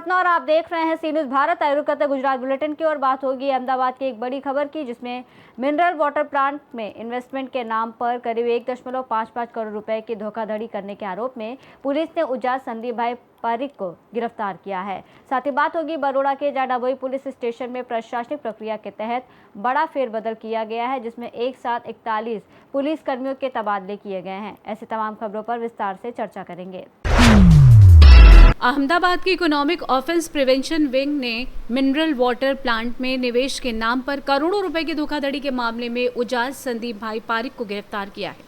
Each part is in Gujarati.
सपना और आप देख रहे हैं सी न्यूज़ भारत। आयुरू करते गुजरात बुलेटिन की ओर बात होगी अहमदाबाद की एक बड़ी खबर की, जिसमें मिनरल वाटर प्लांट में इन्वेस्टमेंट के नाम पर करीब 1.55 करोड़ रुपए की धोखाधड़ी करने के आरोप में पुलिस ने उजास संदीप भाई पारिक को गिरफ्तार किया है। साथ ही बात होगी बरोड़ा के जाडाबोई पुलिस स्टेशन में प्रशासनिक प्रक्रिया के तहत बड़ा फेरबदल किया गया है, जिसमें एक साथ 41 पुलिस कर्मियों के तबादले किए गए हैं। ऐसी तमाम खबरों पर विस्तार से चर्चा करेंगे। अहमदाबाद के इकोनॉमिक ऑफेंस प्रिवेंशन विंग ने मिनरल वाटर प्लांट में निवेश के नाम पर करोड़ों रुपए की धोखाधड़ी के मामले में उजास संदीप भाई पारिक को गिरफ्तार किया है।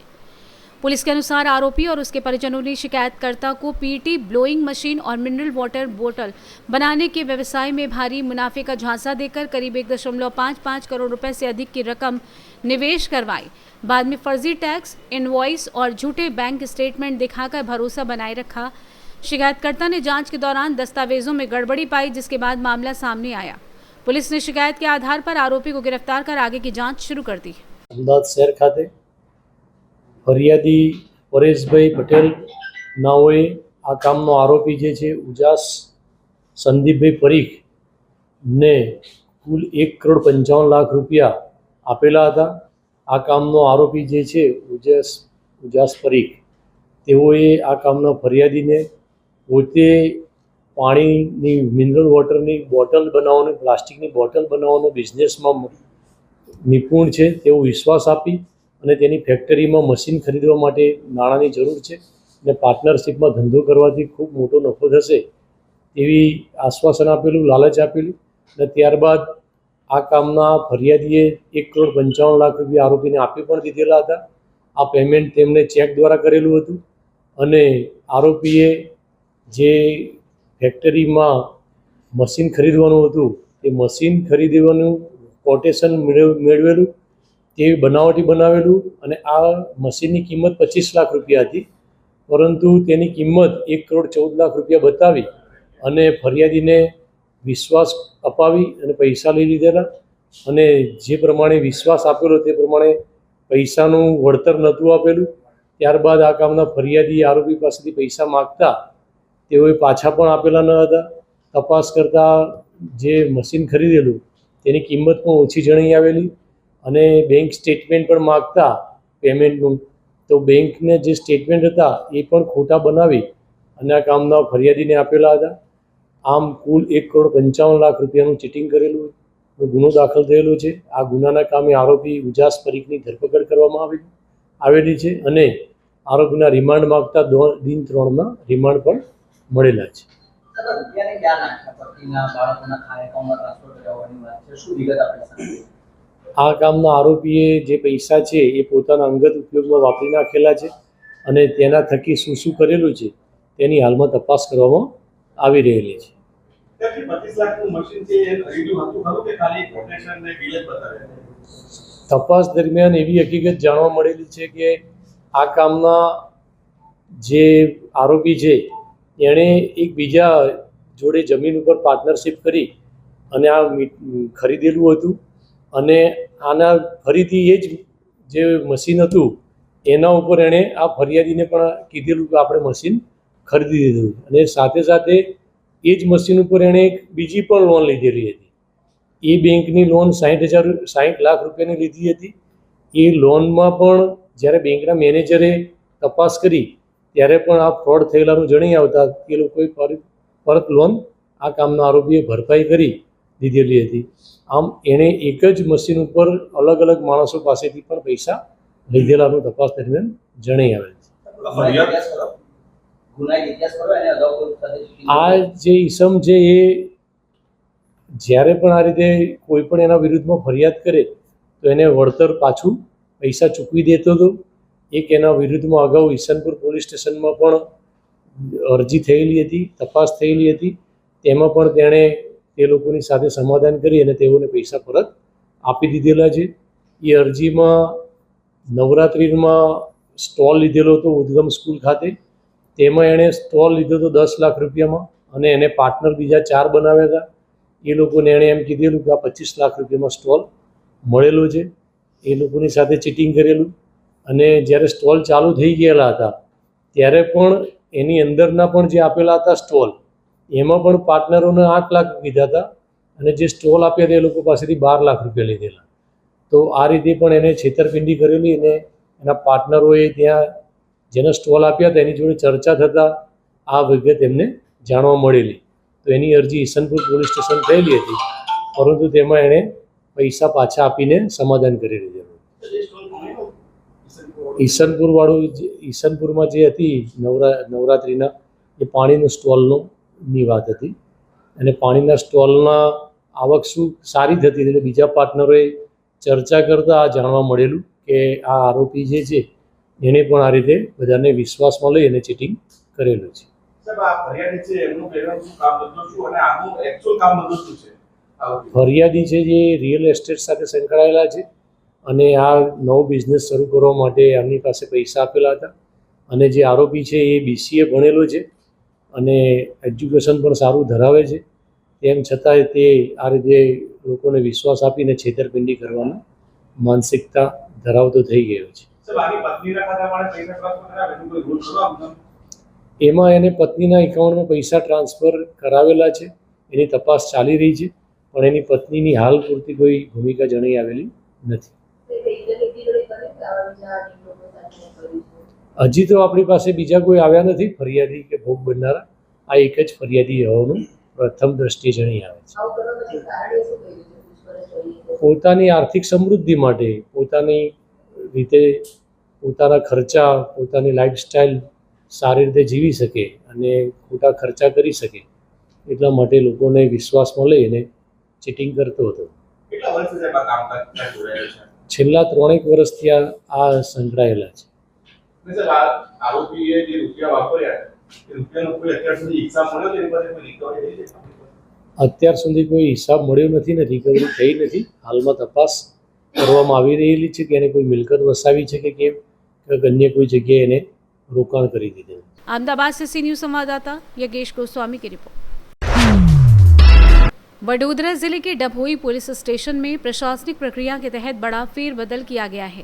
पुलिस के अनुसार आरोपी और उसके परिजनों ने शिकायतकर्ता को पीटी ब्लोइंग मशीन और मिनरल वाटर बोतल बनाने के व्यवसाय में भारी मुनाफे का झांसा देकर करीब 1.55 करोड़ रुपए से अधिक की रकम निवेश करवाई। बाद में फर्जी टैक्स, इनवॉइस और झूठे बैंक स्टेटमेंट दिखाकर भरोसा बनाए रखा। शिकायतकर्ता ने जांच के दौरान दस्तावेजों में गड़बड़ी पाई, जिसके बाद मामला सामने आया। पुलिस ने शिकायत के आधार पर आरोपी को गिरफ्तार कर आगे की जांच शुरू कर दी। अमदावाद शहर खाते फरियादी परेशभाई पटेल नाओए आ कामनो आरोपी जे छे उजास संदीपभाई परीख ने कुल 1,55,00,000 रुपया आपेला हता। आ कामनो आरोपी जे छे उजास परीख तेओए आ कामना फरियादीने पोते पाणीनी मिनरल वॉटरनी बोटल बनावવાનો प्लास्टिकनी बोटल बनावવાનો बिजनेसमां निपुण छे तेવો विश्वास आपी અને તેની ફેક્ટરીમાં મશીન ખરીદવા માટે નાણાંની જરૂર છે અને પાર્ટનરશિપમાં ધંધો કરવાથી ખૂબ મોટો નફો થશે તેવી આશ્વાસન આપેલું, લાલચ આપેલું અને ત્યારબાદ આ કામના ફરિયાદીએ 1,55,00,000 રૂપિયા આરોપીને આપી પણ દીધેલા હતા। આ પેમેન્ટ તેમણે ચેક દ્વારા કરેલું હતું અને આરોપીએ જે ફેક્ટરીમાં મશીન ખરીદવાનું હતું તે મશીન ખરીદવાનું કોટેશન મેળવેલું, તે બનાવટી બનાવેલું અને આ મશીનની કિંમત 25 લાખ રૂપિયા હતી, પરંતુ તેની કિંમત 1,14,00,000 રૂપિયા બતાવી અને ફરિયાદીને વિશ્વાસ અપાવી અને પૈસા લઈ લીધેલા અને જે પ્રમાણે વિશ્વાસ આપેલો તે પ્રમાણે પૈસાનું વળતર નહોતું આપેલું। ત્યારબાદ આ કામના ફરિયાદી આરોપી પાસેથી પૈસા માગતા તેઓએ પાછા પણ આપેલા ન હતા। તપાસ કરતાં જે મશીન ખરીદેલું તેની કિંમત પણ ઓછી જણાઈ આવેલી અને બેંક સ્ટેટમેન્ટ પણ માગતા પેમેન્ટનું, તો બેંકને જે સ્ટેટમેન્ટ હતા એ પણ ખોટા બનાવી અને આ કામના ફરિયાદીને આપેલા હતા। આમ કુલ 1,55,00,000 રૂપિયાનું ચીટિંગ કરેલું ગુનો દાખલ થયેલો છે। આ ગુનાના કામે આરોપી ઉજાસ પરીખની ધરપકડ કરવામાં આવેલી છે અને આરોપીના રિમાન્ડ માગતા દિન 3માં રિમાન્ડ પણ મળેલા છે। આ કામના આરોપીએ જે પૈસા છે એ પોતાના અંગત ઉપયોગમાં વાપરી નાખેલા છે અને તેના થકી શું શું કરેલું છે તેની હાલમાં તપાસ કરવામાં આવી રહેલી છે। તપાસ દરમિયાન એવી હકીકત જાણવા મળેલી છે કે આ કામના જે આરોપી છે એણે એકબીજા જોડે જમીન ઉપર પાર્ટનરશિપ કરી અને આ ખરીદેલું હતું અને આના ફરીથી એ જ જે મશીન હતું એના ઉપર એણે આ ફરિયાદીને પણ કીધેલું કે આપણે મશીન ખરીદી દીધું અને સાથે સાથે એ જ મશીન ઉપર એણે એક બીજી પણ લોન લીધેલી હતી। એ બેંકની લોન 60 લાખ રૂપિયાની લીધી હતી। એ લોનમાં પણ જ્યારે બેંકના મેનેજરે તપાસ કરી ત્યારે પણ આ ફ્રોડ થયેલાનું જણાઈ આવતા એ લોકોએ પરત લોન આ કામના આરોપીએ ભરપાઈ કરી દીધેલી હતી। આમ એણે એક જ મશીન ઉપર અલગ અલગ માણસો પાસેથી પણ પૈસા લીધેલાનું તપાસ દરમિયાન જણાઈ આવેલ છે। આ જે ઈસમ છે એ જ્યારે પણ આ રીતે કોઈ પણ એના વિરુદ્ધમાં ફરિયાદ કરે તો એને વળતર પાછું પૈસા ચૂકવી દેતો હતો। એક એના વિરુદ્ધમાં અગાઉ ઈસનપુર પોલીસ સ્ટેશનમાં પણ અરજી થયેલી હતી, તપાસ થયેલી હતી, તેમાં પણ તેણે તે લોકોની સાથે સમાધાન કરી અને તેઓને પૈસા પરત આપી દીધેલા છે। એ અરજીમાં નવરાત્રિમાં સ્ટોલ લીધેલો હતો ઉદ્ગમ સ્કૂલ ખાતે, તેમાં એણે સ્ટોલ લીધો હતો 10 લાખ રૂપિયામાં અને એને પાર્ટનર બીજા 4 બનાવ્યા હતા। એ લોકોને એણે એમ કીધેલું કે આ 25 લાખ રૂપિયામાં સ્ટોલ મળેલો છે। એ લોકોની સાથે ચીટિંગ કરેલું અને જ્યારે સ્ટોલ ચાલુ થઈ ગયેલા હતા ત્યારે પણ એની અંદરના પણ જે આપેલા હતા સ્ટોલ એમાં પણ પાર્ટનરોને 8 લાખ કીધા હતા અને જે સ્ટોલ આપ્યા હતા એ લોકો પાસેથી 12 લાખ રૂપિયા લીધેલા. તો આ રીતે પણ એને છેતરપિંડી કરેલી અને એના પાર્ટનરોએ ત્યાં જેને સ્ટોલ આપ્યા હતા એની જોડે ચર્ચા થતાં આ વિગત એમને જાણવા મળેલી. તો એની અરજી ઈસનપુર પોલીસ સ્ટેશન થયેલી હતી, પરંતુ તેમાં એણે પૈસા પાછા આપીને સમાધાન કરી લીધેલું. ઈસનપુરમાં જે હતી નવરાત્રિના એ પાણીનો સ્ટોલની વાત હતી અને પાણીના સ્ટોલના આવક શું સારી થતી એટલે બીજા પાર્ટનરોએ ચર્ચા કરતાં આ જાણવા મળેલું કે આ આરોપી જે છે એને પણ આ રીતે બધાને વિશ્વાસમાં લઈ અને ચીટિંગ કરેલું છે. ફરિયાદી છે જે રિયલ એસ્ટેટ સાથે સંકળાયેલા છે અને આ નવો બિઝનેસ શરૂ કરવા માટે આમની પાસે પૈસા આપેલા હતા. અને જે આરોપી છે એ BCA ભણેલો છે અને એજ્યુકેશન પણ સારું ધરાવે છે, તેમ છતાંય તે આ રીતે લોકોને વિશ્વાસ આપીને છેતરપિંડી કરવાની માનસિકતા ધરાવતો થઈ ગયો છે. એમાં એને પત્નીના એકાઉન્ટમાં પૈસા ટ્રાન્સફર કરાવેલા છે, એની તપાસ ચાલી રહી છે, પણ એની પત્નીની હાલ પૂરતી કોઈ ભૂમિકા જણાઈ આવેલી નથી. હજી તો આપણી પાસે બીજા કોઈ આવ્યા નથી ફરિયાદી કે ભોગ બનનારા. આ એક જ ફરિયાદી હોવાનું પ્રથમ દ્રષ્ટિએ જણાઈ આવે છે. પોતાની આર્થિક સમૃદ્ધિ માટે પોતાની રીતે પોતાના ખર્ચા, પોતાની લાઈફસ્ટાઈલ સારી રીતે જીવી શકે અને ખોટા ખર્ચા કરી શકે એટલા માટે લોકોને વિશ્વાસમાં લઈ અને ચીટિંગ કરતો હતો. છેલ્લા 3 વર્ષથી આ સંકળાયેલા છે. અત્યાર સુધી કોઈ હિસાબ મળ્યો નથી ને રિકવરી થઈ નથી. હાલમાં તપાસ કરવામાં આવી રહેલી છે કે એને કોઈ મિલકત વસાવી છે કે કેમ, કે અન્ય કોઈ જગ્યાએ એને રોકાણ કરી દીધેલું. अहमदाबाद से सी न्यूज संवाददाता यज्ञेश गोस्वामी की रिपोर्ट। वडोदरा जिले के डभोई पुलिस स्टेशन में प्रशासनिक प्रक्रिया के तहत बड़ा फेरबदल किया गया है,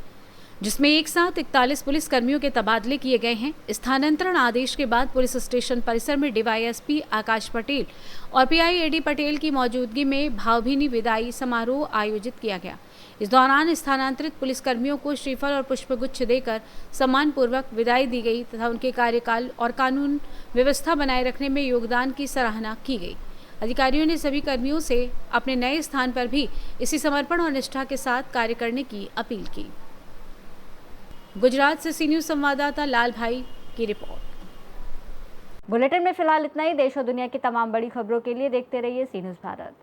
जिसमें एक साथ 41 पुलिस कर्मियों के तबादले किए गए हैं। स्थानांतरण आदेश के बाद पुलिस स्टेशन परिसर में DYSP आकाश पटेल और PI AD पटेल की मौजूदगी में भावभीनी विदाई समारोह आयोजित किया गया। इस दौरान स्थानांतरित पुलिसकर्मियों को श्रीफल और पुष्पगुच्छ देकर सम्मानपूर्वक विदाई दी गई तथा उनके कार्यकाल और कानून व्यवस्था बनाए रखने में योगदान की सराहना की गई। अधिकारियों ने सभी कर्मियों से अपने नए स्थान पर भी इसी समर्पण और निष्ठा के साथ कार्य करने की अपील की। गुजरात से सी न्यूज संवाददाता लाल भाई की रिपोर्ट। बुलेटिन में फिलहाल इतना ही। देश और दुनिया की तमाम बड़ी खबरों के लिए देखते रहिए सी न्यूज भारत।